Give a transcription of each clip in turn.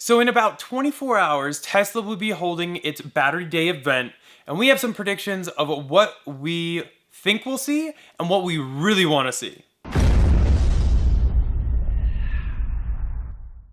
So in about 24 hours, Tesla will be holding its Battery Day event, and we have some predictions of what we think we'll see and what we really want to see.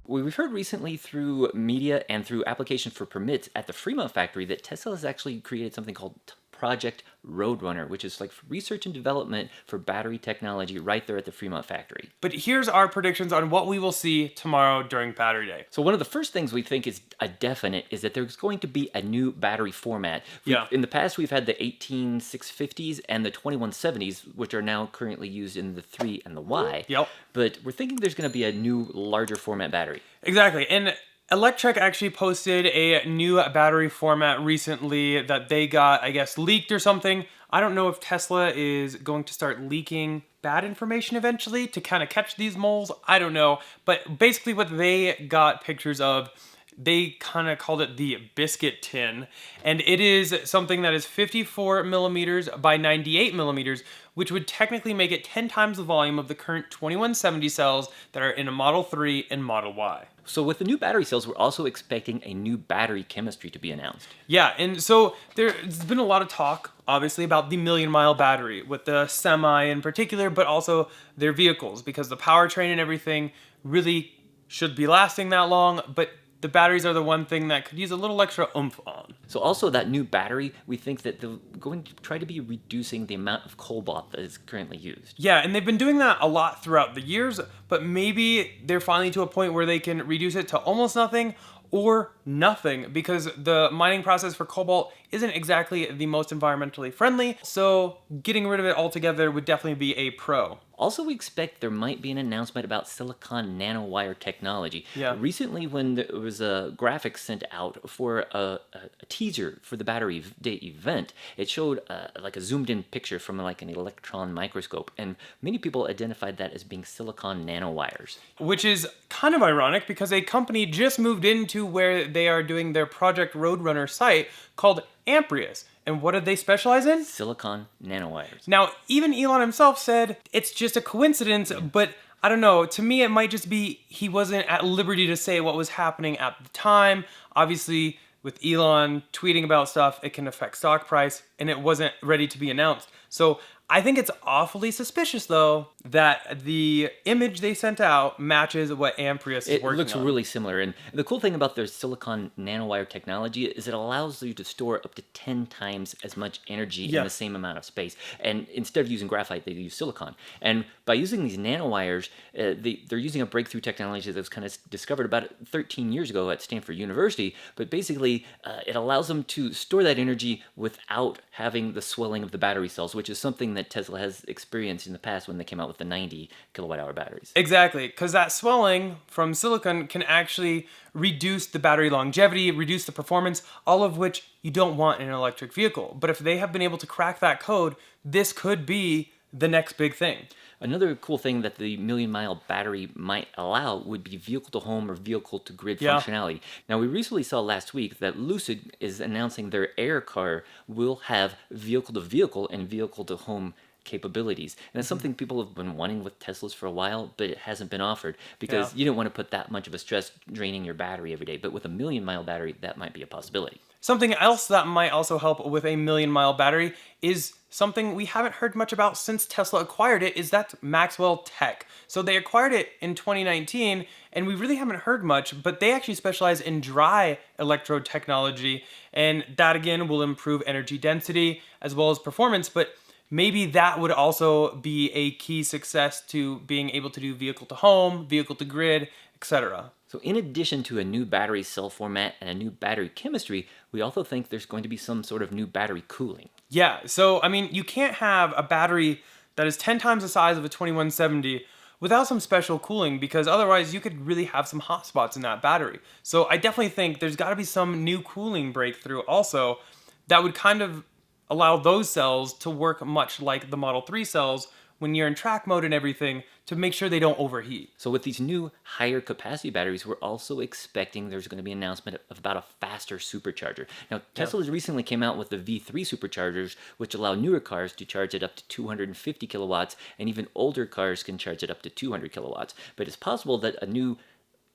We've heard recently through media and through applications for permits at the Fremont factory that Tesla has actually created something called Project Roadrunner, which is like research and development for battery technology right there at the Fremont factory. But here's our predictions on what we will see tomorrow during Battery Day. So one of the first things we think is a definite is that there's going to be a new battery format. In the past, we've had the 18650s and the 2170s, which are now currently used in the 3 and the Y. Yep. But we're thinking there's going to be a new, larger format battery. Exactly. And Electrek actually posted a new battery format recently that they got, I guess, leaked or something. I don't know if Tesla is going to start leaking bad information eventually to kind of catch these moles. I don't know. But basically what they got pictures of, they kind of called it the biscuit tin. And it is something that is 54 millimeters by 98 millimeters, which would technically make it 10 times the volume of the current 2170 cells that are in a Model 3 and Model Y. So with the new battery cells, we're also expecting a new battery chemistry to be announced. Yeah, and so there's been a lot of talk, obviously, about the million-mile battery, with the Semi in particular, but also their vehicles, because the powertrain and everything really should be lasting that long, but the batteries are the one thing that could use a little extra oomph on. So also that new battery, we think that they're going to try to be reducing the amount of cobalt that is currently used. Yeah, and they've been doing that a lot throughout the years, but maybe they're finally to a point where they can reduce it to almost nothing or nothing, because the mining process for cobalt isn't exactly the most environmentally friendly, so getting rid of it altogether would definitely be a pro. Also, we expect there might be an announcement about silicon nanowire technology. Yeah. Recently, when there was a graphic sent out for a teaser for the Battery Day event, it showed like a zoomed-in picture from like an electron microscope, and many people identified that as being silicon nanowires. Which is kind of ironic because a company just moved into where they are doing their Project Roadrunner site called Amprius. And what did they specialize in? Silicon nanowires. Now, even Elon himself said it's just a coincidence, but I don't know. To me, it might just be he wasn't at liberty to say what was happening at the time. Obviously, with Elon tweeting about stuff, it can affect stock price, and it wasn't ready to be announced. So I think it's awfully suspicious, though, that the image they sent out matches what Amprius is working on. It looks really similar, and the cool thing about their silicon nanowire technology is it allows you to store up to 10 times as much energy in the same amount of space. And instead of using graphite, they use silicon. And by using these nanowires, they're using a breakthrough technology that was kind of discovered about 13 years ago at Stanford University. But basically, it allows them to store that energy without having the swelling of the battery cells, which is something that Tesla has experienced in the past when they came out with the 90 kilowatt hour batteries. Exactly, because that swelling from silicon can actually reduce the battery longevity, reduce the performance, all of which you don't want in an electric vehicle. But if they have been able to crack that code, this could be the next big thing. Another cool thing that the million-mile battery might allow would be vehicle-to-home or vehicle-to-grid functionality. Now, we recently saw last week that Lucid is announcing their Air car will have vehicle-to-vehicle and vehicle-to-home capabilities. And it's something people have been wanting with Teslas for a while, but it hasn't been offered because you don't want to put that much of a stress draining your battery every day. But with a million-mile battery, that might be a possibility. Something else that might also help with a million-mile battery is something we haven't heard much about since Tesla acquired it, is that Maxwell Tech. So they acquired it in 2019, and we really haven't heard much, but they actually specialize in dry electrode technology, and that again will improve energy density as well as performance, but maybe that would also be a key success to being able to do vehicle-to-home, vehicle-to-grid, etc. So in addition to a new battery cell format and a new battery chemistry, we also think there's going to be some sort of new battery cooling. Yeah, so I mean, you can't have a battery that is 10 times the size of a 2170 without some special cooling, because otherwise you could really have some hot spots in that battery. So I definitely think there's got to be some new cooling breakthrough also that would kind of allow those cells to work much like the Model 3 cells when you're in track mode and everything, to make sure they don't overheat. So with these new higher capacity batteries, we're also expecting there's going to be an announcement of about a faster supercharger. Now, Tesla recently came out with the V3 superchargers, which allow newer cars to charge it up to 250 kilowatts, and even older cars can charge it up to 200 kilowatts. But it's possible that a new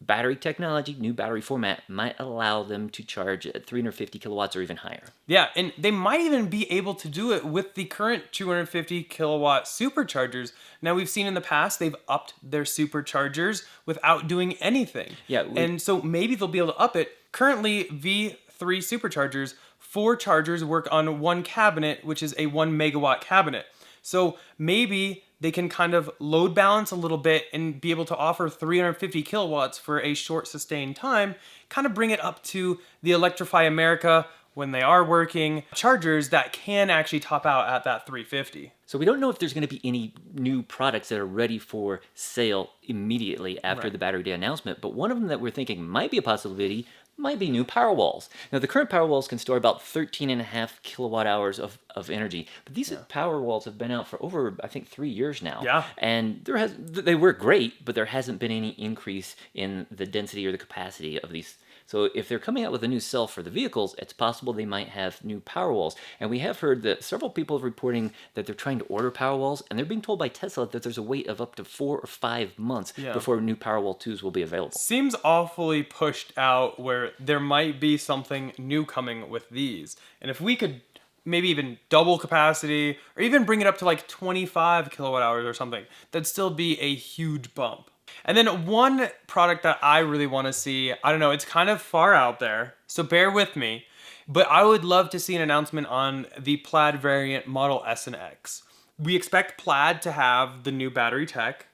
battery technology, new battery format might allow them to charge at 350 kilowatts or even higher. Yeah, and they might even be able to do it with the current 250 kilowatt superchargers. Now, we've seen in the past they've upped their superchargers without doing anything. Yeah, And so maybe they'll be able to up it. Currently, V3 superchargers, 4 chargers work on one cabinet, which is a 1 megawatt cabinet. So maybe they can kind of load balance a little bit and be able to offer 350 kilowatts for a short sustained time, kind of bring it up to the Electrify America when they are working chargers that can actually top out at that 350. So we don't know if there's going to be any new products that are ready for sale immediately after Right. the Battery Day announcement, but one of them that we're thinking might be a possibility might be new power walls. Now, the current power walls can store about 13.5 kilowatt hours of energy, but these power walls have been out for over, I think, 3 years now. Yeah. And they work great, but there hasn't been any increase in the density or the capacity of these. So if they're coming out with a new cell for the vehicles, it's possible they might have new power walls. And we have heard that several people are reporting that they're trying to order power walls, and they're being told by Tesla that there's a wait of up to 4 or 5 months before new Powerwall 2s will be available. Seems awfully pushed out where there might be something new coming with these. And if we could maybe even double capacity or even bring it up to like 25 kilowatt hours or something, that'd still be a huge bump. And then one product that I really want to see, I don't know, it's kind of far out there, so bear with me, but I would love to see an announcement on the Plaid variant Model S and X. We expect Plaid to have the new battery tech,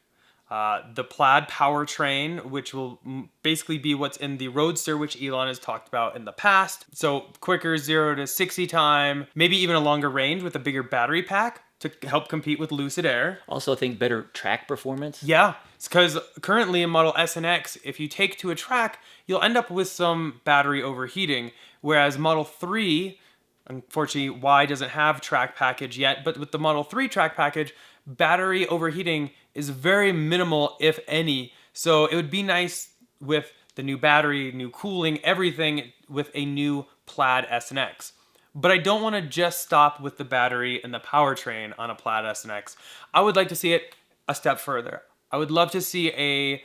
the Plaid powertrain, which will basically be what's in the Roadster, which Elon has talked about in the past. So quicker 0 to 60 time, maybe even a longer range with a bigger battery pack to help compete with Lucid Air. Also, I think better track performance. Yeah, because currently in Model S and X, if you take to a track, you'll end up with some battery overheating, whereas Model 3, unfortunately, Y doesn't have track package yet, but with the Model 3 track package, battery overheating is very minimal, if any. So it would be nice with the new battery, new cooling, everything with a new Plaid SNX. But I don't want to just stop with the battery and the powertrain on a Plaid SNX. I would like to see it a step further. I would love to see a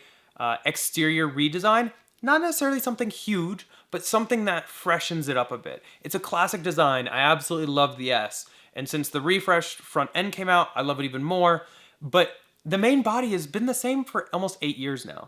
exterior redesign, not necessarily something huge, but something that freshens it up a bit. It's a classic design. I absolutely love the S. And since the refreshed front end came out, I love it even more. But the main body has been the same for almost 8 years now.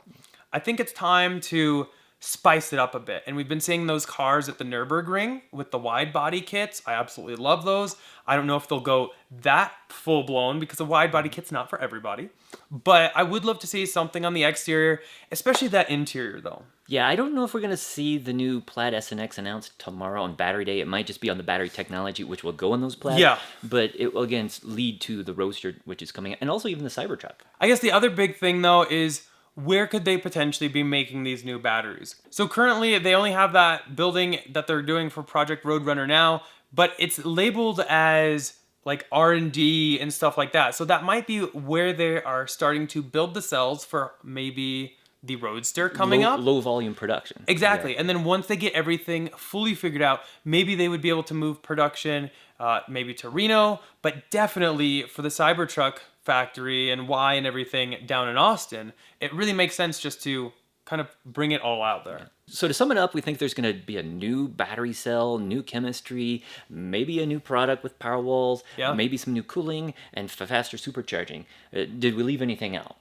I think it's time to spice it up a bit. And we've been seeing those cars at the Nürburgring with the wide body kits. I absolutely love those. I don't know if they'll go that full blown because a wide body kit's not for everybody. But I would love to see something on the exterior, especially that interior though. Yeah, I don't know if we're going to see the new Plaid SNX announced tomorrow on Battery Day. It might just be on the battery technology, which will go in those Plaid. Yeah. But it will, again, lead to the Roadster, which is coming, and also even the Cybertruck. I guess the other big thing though is where could they potentially be making these new batteries? So currently they only have that building that they're doing for Project Roadrunner now, but it's labeled as like R&D and stuff like that. So that might be where they are starting to build the cells for maybe the Roadster coming up. Low volume production. Exactly. Yeah. And then once they get everything fully figured out, maybe they would be able to move production maybe to Reno, but definitely for the Cybertruck factory and Y and everything down in Austin, it really makes sense just to kind of bring it all out there. So to sum it up, we think there's going to be a new battery cell, new chemistry, maybe a new product with power walls, maybe some new cooling, and faster supercharging. Did we leave anything out?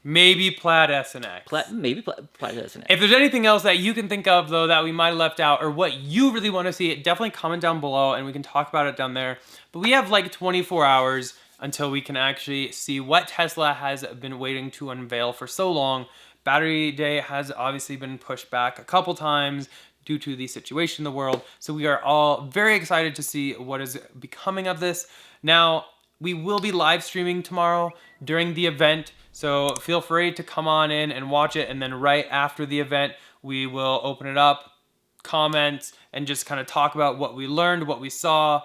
Maybe Plaid SNX. Maybe Plaid SNX. If there's anything else that you can think of, though, that we might have left out or what you really want to see, definitely comment down below and we can talk about it down there. But we have like 24 hours until we can actually see what Tesla has been waiting to unveil for so long. Battery Day has obviously been pushed back a couple times due to the situation in the world. So we are all very excited to see what is becoming of this. Now, we will be live streaming tomorrow during the event. So feel free to come on in and watch it. And then right after the event, we will open it up, comments, and just kind of talk about what we learned, what we saw,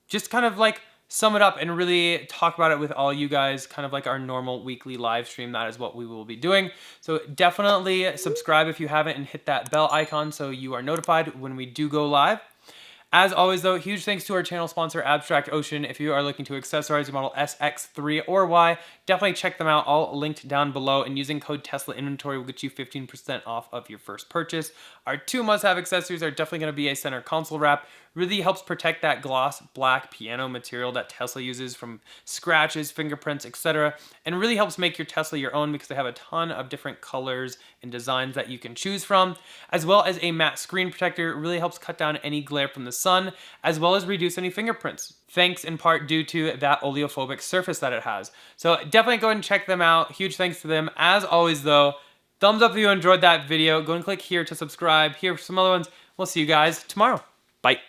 just kind of like sum it up and really talk about it with all you guys, kind of like our normal weekly live stream. That is what we will be doing. So definitely subscribe if you haven't and hit that bell icon so you are notified when we do go live. As always though, huge thanks to our channel sponsor Abstract Ocean. If you are looking to accessorize your Model S, X, 3, or Y, definitely check them out, all linked down below, and using code Tesla Inventory will get you 15% off of your first purchase. Our 2 must-have accessories are definitely going to be a center console wrap. Really helps protect that gloss black piano material that Tesla uses from scratches, fingerprints, etc. And really helps make your Tesla your own because they have a ton of different colors and designs that you can choose from, as well as a matte screen protector. It really helps cut down any glare from the sun, as well as reduce any fingerprints, thanks in part due to that oleophobic surface that it has. So definitely go ahead and check them out. Huge thanks to them. As always though, thumbs up if you enjoyed that video. Go and click here to subscribe. Here for some other ones. We'll see you guys tomorrow. Bye.